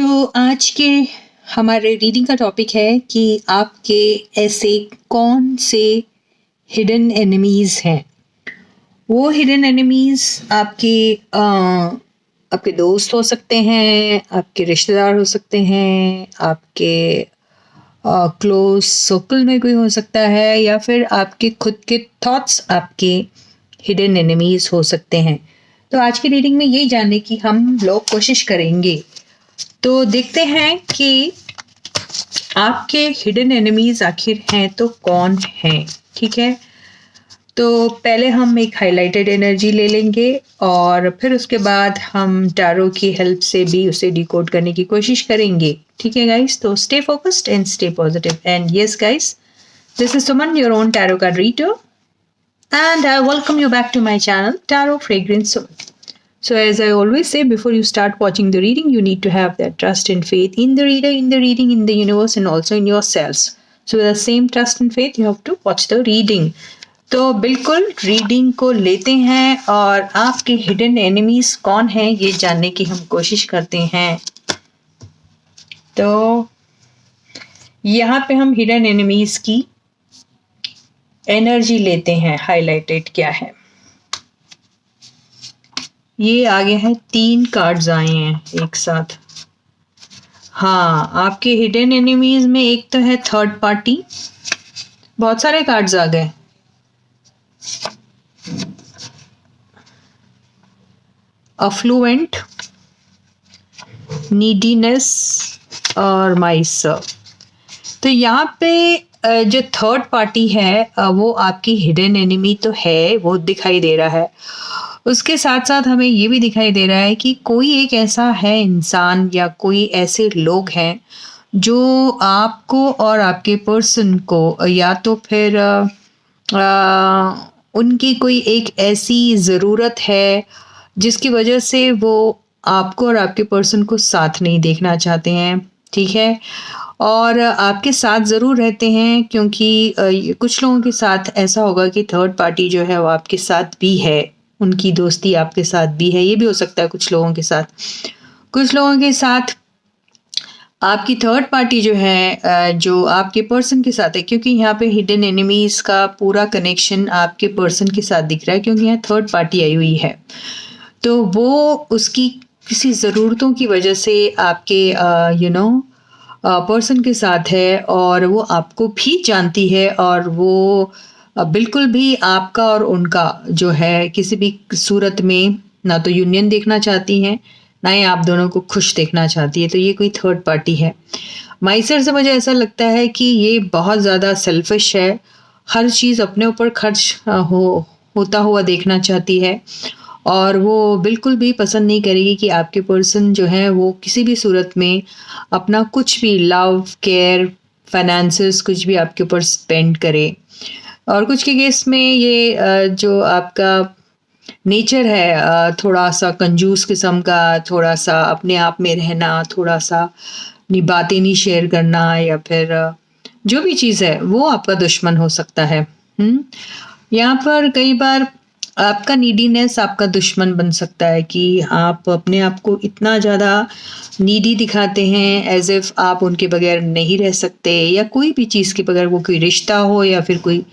तो आज के हमारे रीडिंग का टॉपिक है कि आपके ऐसे कौन से हिडन एनिमीज़ हैं। वो हिडन एनिमीज़ आपके दोस्त हो सकते हैं, आपके रिश्तेदार हो सकते हैं, आपके क्लोज सर्कल में कोई हो सकता है, या फिर आपके खुद के थॉट्स आपके हिडन एनिमीज़ हो सकते हैं। तो आज की रीडिंग में यही जानने की हम लोग कोशिश करेंगे। तो देखते हैं कि आपके हिडन एनिमीज आखिर हैं तो कौन हैं। ठीक है, तो पहले हम एक हाइलाइटेड एनर्जी ले लेंगे और फिर उसके बाद हम टैरो की हेल्प से भी उसे डिकोड करने की कोशिश करेंगे। ठीक है गाइस, तो stay focused and stay positive. And yes guys, this is Suman, your own tarot card reader, and I welcome you back to my channel, Tarot Fragrance Soul. So as I always say, before you start watching the reading, you need to have that trust and faith in the reader, in the reading, in the universe, and also in yourselves. So with the same trust and faith, you have to watch the reading. तो बिल्कुल reading को लेते हैं और आपके hidden enemies कौन हैं ये जानने की हम कोशिश करते हैं। तो यहाँ पे हम हिडन एनिमीज की एनर्जी लेते हैं। हाइलाइटेड क्या है, ये आगे है, 3 कार्ड्स आए हैं एक साथ। हाँ, आपके हिडन एनिमीज में एक तो है थर्ड पार्टी। बहुत सारे कार्ड्स आ गए। अफ्लुएंट, नीडीनेस और माइसर। तो यहाँ पे जो थर्ड पार्टी है वो आपकी हिडन एनिमी तो है, वो दिखाई दे रहा है। उसके साथ साथ हमें ये भी दिखाई दे रहा है कि कोई एक ऐसा है इंसान या कोई ऐसे लोग हैं जो आपको और आपके पर्सन को, या तो फिर उनकी कोई एक ऐसी ज़रूरत है जिसकी वजह से वो आपको और आपके पर्सन को साथ नहीं देखना चाहते हैं। ठीक है, और आपके साथ ज़रूर रहते हैं, क्योंकि कुछ लोगों के साथ ऐसा होगा कि थर्ड पार्टी जो है वो आपके साथ भी है, उनकी दोस्ती आपके साथ भी है। ये भी हो सकता है कुछ लोगों के साथ। कुछ लोगों के साथ आपकी थर्ड पार्टी जो है जो आपके पर्सन के साथ है, क्योंकि यहाँ पे हिडन एनिमीज़ का पूरा कनेक्शन आपके पर्सन के साथ दिख रहा है, क्योंकि यहाँ थर्ड पार्टी आई हुई है। तो वो उसकी किसी ज़रूरतों की वजह से आपके पर्सन के साथ है, और वो आपको भी जानती है, और वो बिल्कुल भी आपका और उनका जो है किसी भी सूरत में ना तो यूनियन देखना चाहती हैं, ना ही आप दोनों को खुश देखना चाहती है। तो ये कोई थर्ड पार्टी है। माइसर से मुझे ऐसा लगता है कि ये बहुत ज़्यादा सेल्फिश है, हर चीज़ अपने ऊपर खर्च होता हुआ देखना चाहती है, और वो बिल्कुल भी पसंद नहीं करेगी कि आपके पर्सन जो है वो किसी भी सूरत में अपना कुछ भी लव, केयर, फाइनेंसेस कुछ भी आपके ऊपर स्पेंड करे। और कुछ के केस में ये जो आपका नेचर है थोड़ा सा कंजूस किस्म का, थोड़ा सा अपने आप में रहना, थोड़ा सा बातें नहीं शेयर करना, या फिर जो भी चीज़ है वो आपका दुश्मन हो सकता है। यहाँ पर कई बार आपका नीडीनेस आपका दुश्मन बन सकता है कि आप अपने आप को इतना ज़्यादा नीडी दिखाते हैं, एज इफ आप उनके बगैर नहीं रह सकते, या कोई भी चीज़ के बगैर, वो कोई रिश्ता हो या फिर कोई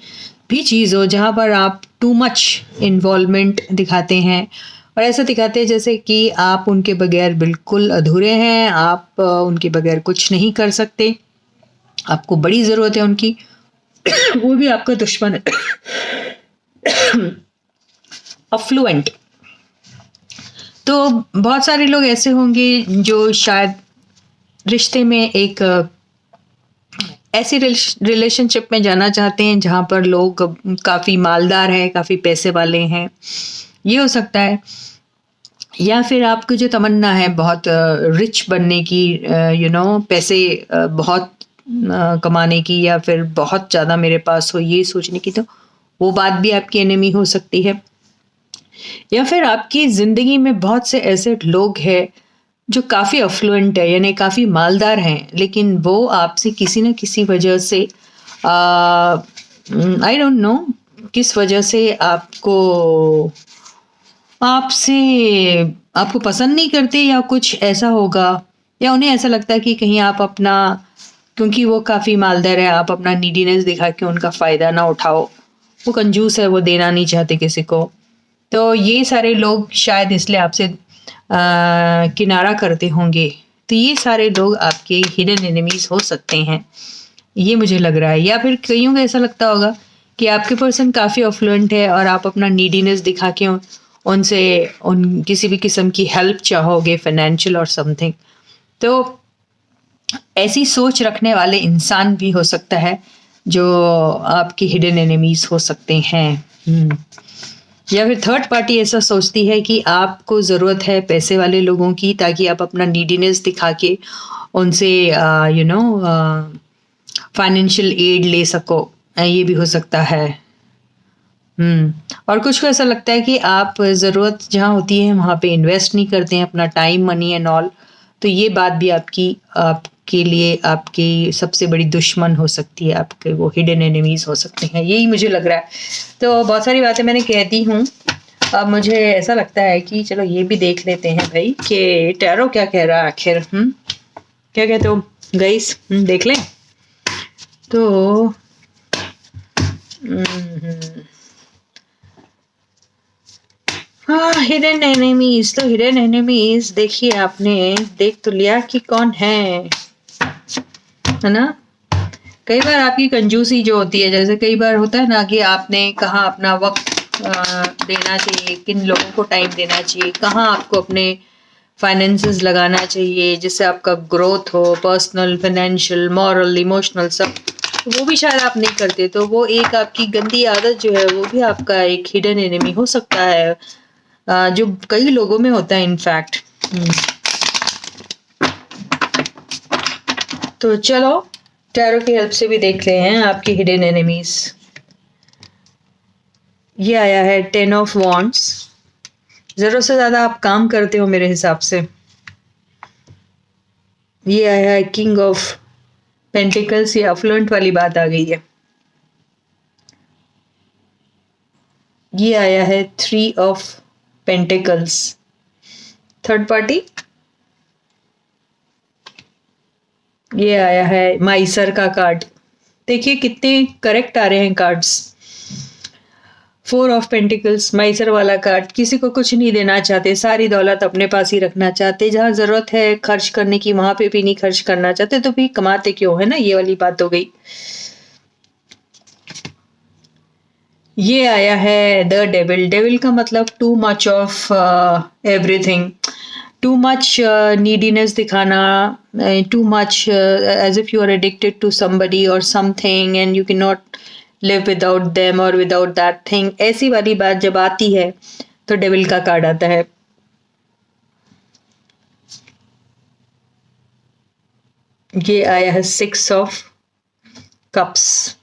भी चीज़ हो जहाँ पर आप टू मच इन्वॉल्वमेंट दिखाते हैं, और ऐसा दिखाते हैं जैसे कि आप उनके बगैर बिल्कुल अधूरे हैं, आप उनके बगैर कुछ नहीं कर सकते, आपको बड़ी ज़रूरत है उनकी। वो भी आपका दुश्मन है। अफ्लुएंट, तो बहुत सारे लोग ऐसे होंगे जो शायद रिश्ते में एक ऐसी रिलेशनशिप में जाना चाहते हैं जहाँ पर लोग काफ़ी मालदार हैं, काफ़ी पैसे वाले हैं, ये हो सकता है। या फिर आपको जो तमन्ना है बहुत रिच बनने की, पैसे बहुत कमाने की, या फिर बहुत ज़्यादा मेरे पास हो, ये सोचने की, तो वो बात भी आपकी एनिमी हो सकती है। या फिर आपकी ज़िंदगी में बहुत से ऐसे लोग हैं जो काफ़ी अफ्लुएंट है, यानी काफ़ी मालदार हैं, लेकिन वो आपसे किसी न किसी वजह से आई डोंट नो किस वजह से आपको पसंद नहीं करते, या कुछ ऐसा होगा या उन्हें ऐसा लगता है कि कहीं आप अपना, क्योंकि वो काफ़ी मालदार है, आप अपना नीडीनेस दिखा के उनका फ़ायदा ना उठाओ। वो कंजूस है, वो देना नहीं चाहते किसी को। तो ये सारे लोग शायद इसलिए आपसे किनारा करते होंगे। तो ये सारे लोग आपके हिडन एनिमीज हो सकते हैं, ये मुझे लग रहा है। या फिर कईयों को ऐसा लगता होगा कि आपके पर्सन काफ़ी अफ्लुएंट है और आप अपना नीडीनेस दिखा के उनसे उन किसी भी किस्म की हेल्प चाहोगे, फाइनेंशियल और समथिंग। तो ऐसी सोच रखने वाले इंसान भी हो सकता है जो आपके हिडन एनिमीज हो सकते हैं। या फिर थर्ड पार्टी ऐसा सोचती है कि आपको ज़रूरत है पैसे वाले लोगों की, ताकि आप अपना नीडीनेस दिखा के उनसे फाइनेंशियल एड ले सको। ये भी हो सकता है। और कुछ को ऐसा लगता है कि आप ज़रूरत जहाँ होती है वहाँ पे इन्वेस्ट नहीं करते हैं अपना टाइम, मनी एंड ऑल। तो ये बात भी आपके लिए आपकी सबसे बड़ी दुश्मन हो सकती है, आपके वो हिडन एनिमीज हो सकते हैं। यही मुझे लग रहा है। तो बहुत सारी बातें मैंने कह दी हूँ। अब मुझे ऐसा लगता है कि चलो ये भी देख लेते हैं भाई कि टैरो क्या कह रहा है आखिर। क्या कहते हो गाइस, देख लें तो। हाँ, हिडन एनिमीज। तो हिडन एनिमीज देखिए, आपने देख तो लिया कि कौन है ना। कई बार आपकी कंजूसी जो होती है, जैसे कई बार होता है ना कि आपने कहाँ अपना वक्त देना चाहिए, किन लोगों को टाइम देना चाहिए, कहाँ आपको अपने फाइनेंसेस लगाना चाहिए जिससे आपका ग्रोथ हो, पर्सनल, फाइनेंशियल, मॉरल, इमोशनल, सब। वो भी शायद आप नहीं करते। तो वो एक आपकी गंदी आदत जो है वो भी आपका एक हिडन एनिमी हो सकता है, जो कई लोगों में होता है इनफैक्ट। तो चलो टैरो की हेल्प से भी देख रहे हैं आपकी हिडन एनिमीज। ये आया है 10 ऑफ वॉन्ड्स। जरूरत से ज्यादा आप काम करते हो मेरे हिसाब से। ये आया है किंग ऑफ पेंटिकल्स। ये अफ्लुएंट वाली बात आ गई है। ये आया है 3 ऑफ पेंटिकल्स, थर्ड पार्टी। ये आया है माइसर का कार्ड। देखिए कितने करेक्ट आ रहे हैं कार्ड्स। 4 ऑफ पेंटिकल्स, माइसर वाला कार्ड। किसी को कुछ नहीं देना चाहते, सारी दौलत अपने पास ही रखना चाहते। जहां जरूरत है खर्च करने की वहां पे भी नहीं खर्च करना चाहते, तो भी कमाते क्यों, है ना। ये वाली बात हो गई। ये आया है द डेविल। डेविल का मतलब too much of everything, too much neediness दिखाना, too much as if you are addicted to somebody और something and you can not live without them और विदाउट दैट थिंग। ऐसी वाली बात जब आती है तो डेविल का कार्ड आता है। ये आया है 6 ऑफ कप्स।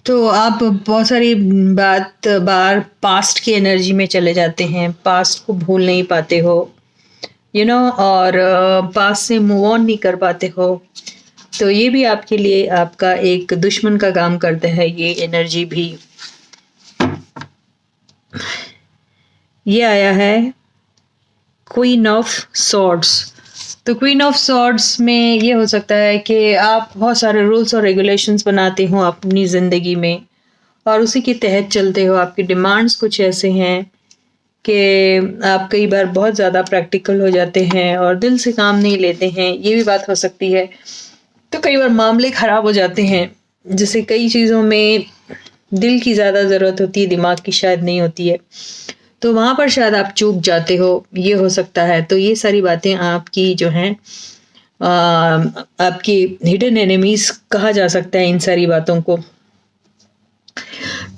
तो आप बहुत सारी बार पास्ट की एनर्जी में चले जाते हैं, पास्ट को भूल नहीं पाते हो, और पास्ट से मूव ऑन नहीं कर पाते हो। तो ये भी आपके लिए आपका एक दुश्मन का काम करता है, ये एनर्जी भी। ये आया है क्वीन ऑफ सॉर्ड्स। तो क्वीन ऑफ सॉर्ड्स में ये हो सकता है कि आप बहुत सारे रूल्स और रेगुलेशंस बनाते हो अपनी ज़िंदगी में और उसी के तहत चलते हो। आपकी डिमांड्स कुछ ऐसे हैं कि आप कई बार बहुत ज़्यादा प्रैक्टिकल हो जाते हैं और दिल से काम नहीं लेते हैं, ये भी बात हो सकती है। तो कई बार मामले ख़राब हो जाते हैं, जैसे कई चीज़ों में दिल की ज़्यादा ज़रूरत होती है, दिमाग की शायद नहीं होती है, तो वहाँ पर शायद आप चूक जाते हो, ये हो सकता है। तो ये सारी बातें आपकी जो हैं आपकी हिडन एनिमीज कहा जा सकता है इन सारी बातों को।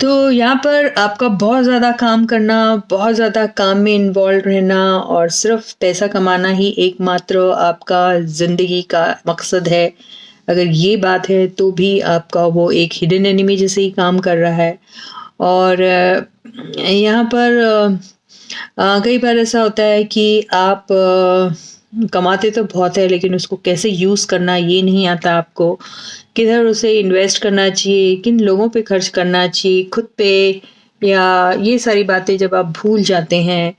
तो यहाँ पर आपका बहुत ज़्यादा काम करना, बहुत ज़्यादा काम में इन्वॉल्व रहना और सिर्फ पैसा कमाना ही एकमात्र आपका ज़िंदगी का मकसद है, अगर ये बात है तो भी आपका वो एक हिडन एनिमी जैसे ही काम कर रहा है। और यहाँ पर कई बार ऐसा होता है कि आप कमाते तो बहुत है लेकिन उसको कैसे यूज़ करना ये नहीं आता आपको, किधर उसे इन्वेस्ट करना चाहिए, किन लोगों पे खर्च करना चाहिए, खुद पे, या ये सारी बातें जब आप भूल जाते हैं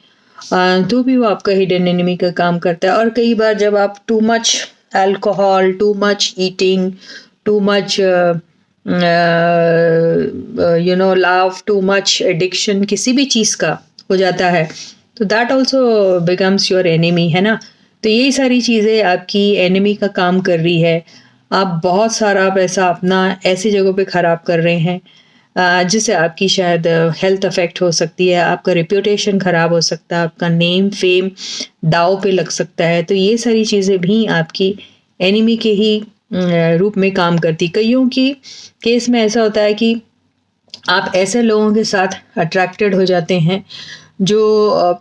तो भी वो आपका हिडन एनिमी का काम करता है। और कई बार जब आप too much alcohol, too much eating, too much love, too much addiction किसी भी चीज़ का हो जाता है, तो that also becomes your enemy, है ना। तो यही सारी चीज़ें आपकी एनिमी का काम कर रही है। आप बहुत सारा पैसा अपना ऐसी जगहों पे ख़राब कर रहे हैं जिससे आपकी शायद हेल्थ अफेक्ट हो सकती है, आपका रेप्यूटेशन ख़राब हो सकता है, आपका नेम फेम दाव पे लग सकता है। तो ये सारी चीज़ें भी आपकी एनिमी के ही रूप में काम करती। कईयों की केस में ऐसा होता है कि आप ऐसे लोगों के साथ अट्रैक्टेड हो जाते हैं जो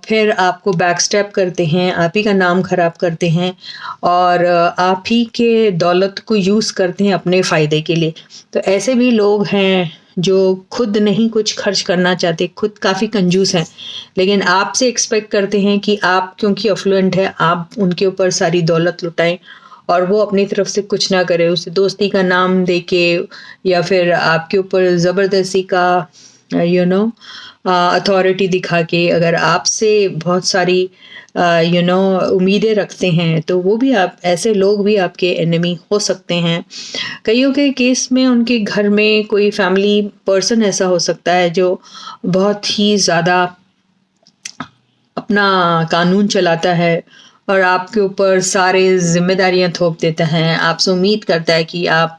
फिर आपको बैकस्टैप करते हैं, आप ही का नाम खराब करते हैं और आप ही के दौलत को यूज़ करते हैं अपने फ़ायदे के लिए। तो ऐसे भी लोग हैं जो खुद नहीं कुछ खर्च करना चाहते, खुद काफ़ी कंजूस हैं, लेकिन आपसे एक्सपेक्ट करते हैं कि आप क्योंकि अफ्लुएंट है, आप उनके ऊपर सारी दौलत लुटाएं और वो अपनी तरफ से कुछ ना करे, उसे दोस्ती का नाम देके या फिर आपके ऊपर ज़बरदस्ती का अथॉरिटी दिखा के अगर आपसे बहुत सारी उम्मीदें रखते हैं, तो वो भी आप ऐसे लोग भी आपके एनिमी हो सकते हैं। कईयों के केस में उनके घर में कोई फैमिली पर्सन ऐसा हो सकता है जो बहुत ही ज़्यादा अपना कानून चलाता है और आपके ऊपर सारे जिम्मेदारियां थोप देता है, आपसे उम्मीद करता है कि आप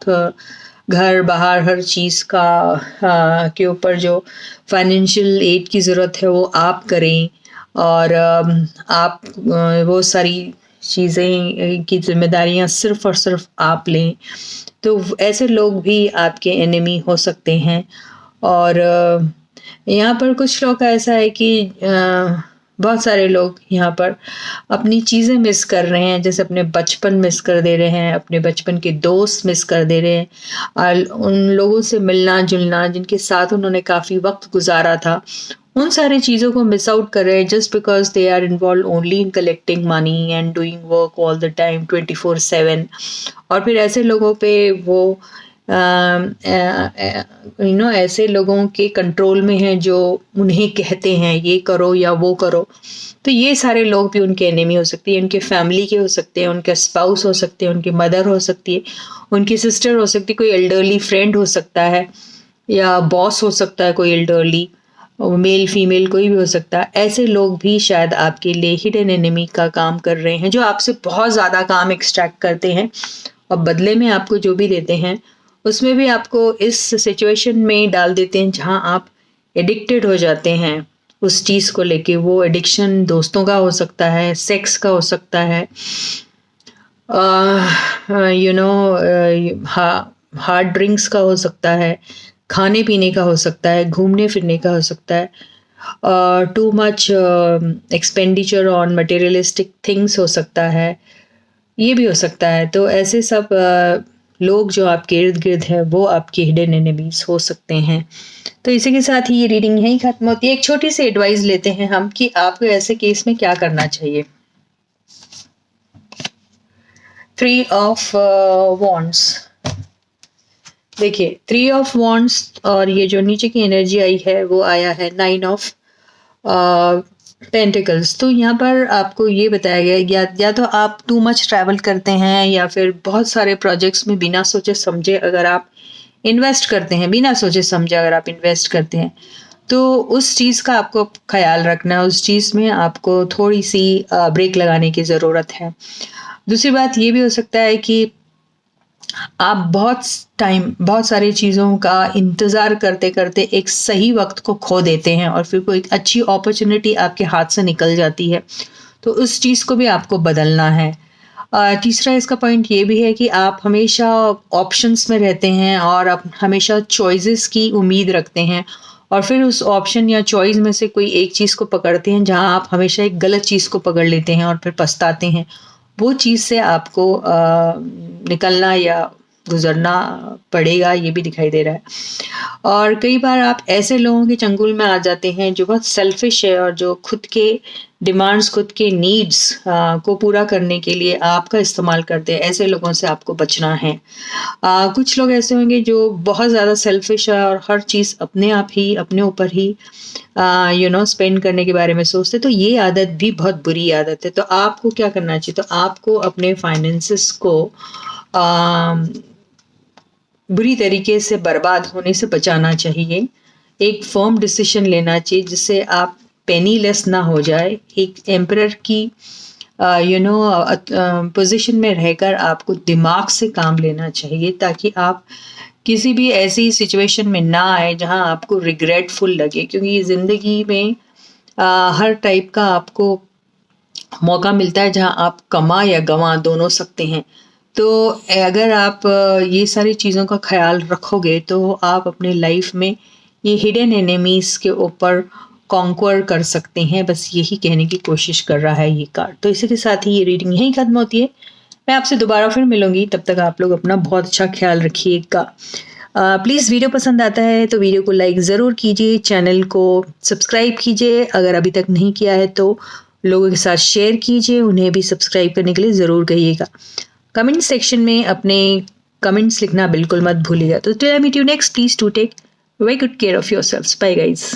घर बाहर हर चीज़ का के ऊपर जो फाइनेंशियल एड की ज़रूरत है वो आप करें और आप वो सारी चीज़ें की जिम्मेदारियां सिर्फ और सिर्फ आप लें। तो ऐसे लोग भी आपके एनिमी हो सकते हैं। और यहाँ पर कुछ लोग का ऐसा है कि बहुत सारे लोग यहाँ पर अपनी चीज़ें मिस कर रहे हैं, जैसे अपने बचपन मिस कर दे रहे हैं, अपने बचपन के दोस्त मिस कर दे रहे हैं और उन लोगों से मिलना जुलना जिनके साथ उन्होंने काफ़ी वक्त गुजारा था, उन सारी चीज़ों को मिस आउट कर रहे हैं just because they are involve only in collecting money and doing work all the time 24/7। और फिर ऐसे लोगों पे वो ऐसे लोगों के कंट्रोल में हैं जो उन्हें कहते हैं ये करो या वो करो। तो ये सारे लोग भी उनके एनिमी हो सकती है, उनके फैमिली के हो सकते हैं, उनके स्पाउस हो सकते हैं, उनकी मदर हो सकती है, उनकी सिस्टर हो सकती है, कोई एल्डरली फ्रेंड हो सकता है या बॉस हो सकता है, कोई एल्डरली मेल फीमेल कोई भी हो सकता है। ऐसे लोग भी शायद आपके लिए हिडन एनिमी का काम कर रहे हैं, जो आपसे बहुत ज़्यादा काम एक्सट्रैक्ट करते हैं और बदले में आपको जो भी देते हैं उसमें भी आपको इस सिचुएशन में डाल देते हैं जहां आप एडिक्टेड हो जाते हैं उस चीज़ को लेके। वो एडिक्शन दोस्तों का हो सकता है, सेक्स का हो सकता है, हार्ड ड्रिंक्स का हो सकता है, खाने पीने का हो सकता है, घूमने फिरने का हो सकता है, too much expenditure on materialistic things हो सकता है, ये भी हो सकता है। तो ऐसे सब लोग जो आपके इर्द गिर्द हैं वो आपके हिडन एनिमीज हो सकते हैं। तो इसी के साथ ही ये रीडिंग यहीं खत्म होती है। एक छोटी सी एडवाइस लेते हैं हम कि आपको ऐसे केस में क्या करना चाहिए। 3 ऑफ वॉन्ड्स, देखिए 3 ऑफ वॉन्ड्स और ये जो नीचे की एनर्जी आई है वो आया है 9 ऑफ पेंटिकल्स। तो यहाँ पर आपको ये बताया गया या तो आप टू मच ट्रैवल करते हैं या फिर बहुत सारे प्रोजेक्ट्स में बिना सोचे समझे अगर आप इन्वेस्ट करते हैं, बिना सोचे समझे अगर आप इन्वेस्ट करते हैं तो उस चीज़ का आपको ख्याल रखना है, उस चीज़ में आपको थोड़ी सी ब्रेक लगाने की ज़रूरत है। दूसरी बात ये भी हो सकता है कि आप बहुत सारी चीज़ों का इंतज़ार करते करते एक सही वक्त को खो देते हैं और फिर कोई अच्छी अपॉर्चुनिटी आपके हाथ से निकल जाती है, तो उस चीज़ को भी आपको बदलना है। तीसरा इसका पॉइंट ये भी है कि आप हमेशा ऑप्शंस में रहते हैं और आप हमेशा चॉइसेस की उम्मीद रखते हैं और फिर उस ऑप्शन या चॉइस में से कोई एक चीज़ को पकड़ते हैं जहां आप हमेशा एक गलत चीज़ को पकड़ लेते हैं और फिर पछताते हैं। वो चीज़ से आपको निकलना या गुजरना पड़ेगा, ये भी दिखाई दे रहा है। और कई बार आप ऐसे लोगों के चंगुल में आ जाते हैं जो बहुत सेल्फिश है और जो खुद के डिमांड्स, खुद के नीड्स को पूरा करने के लिए आपका इस्तेमाल करते हैं। ऐसे लोगों से आपको बचना है। कुछ लोग ऐसे होंगे जो बहुत ज़्यादा सेल्फिश है और हर चीज़ अपने आप ही, अपने ऊपर ही स्पेंड करने के बारे में सोचते, तो ये आदत भी बहुत बुरी आदत है। तो आपको क्या करना चाहिए? तो आपको अपने फाइनेंसेस को बुरी तरीके से बर्बाद होने से बचाना चाहिए। एक फर्म डिसीजन लेना चाहिए जिससे आप पेनीलेस ना हो जाए। एक एम्परर की पोजीशन में रहकर आपको दिमाग से काम लेना चाहिए ताकि आप किसी भी ऐसी सिचुएशन में ना आए जहां आपको रिग्रेटफुल लगे, क्योंकि ज़िंदगी में हर टाइप का आपको मौका मिलता है जहां आप कमा या गंवा दोनों सकते हैं। तो अगर आप ये सारी चीज़ों का ख्याल रखोगे तो आप अपने लाइफ में ये हिडन एनिमीज़ के ऊपर कॉन्क्वर कर सकते हैं। बस यही कहने की कोशिश कर रहा है ये कार्ड। तो इसी के साथ ही ये रीडिंग यहीं ख़त्म होती है। मैं आपसे दोबारा फिर मिलूंगी, तब तक आप लोग अपना बहुत अच्छा ख्याल रखिएगा। प्लीज़ वीडियो पसंद आता है तो वीडियो को लाइक ज़रूर कीजिए, चैनल को सब्सक्राइब कीजिए अगर अभी तक नहीं किया है तो, लोगों के साथ शेयर कीजिए, उन्हें भी सब्सक्राइब करने के लिए ज़रूर कहिएगा। कमेंट सेक्शन में अपने कमेंट्स लिखना बिल्कुल मत भूलिएगा। तो till I meet you next, please to take very good care of yourselves. Bye guys.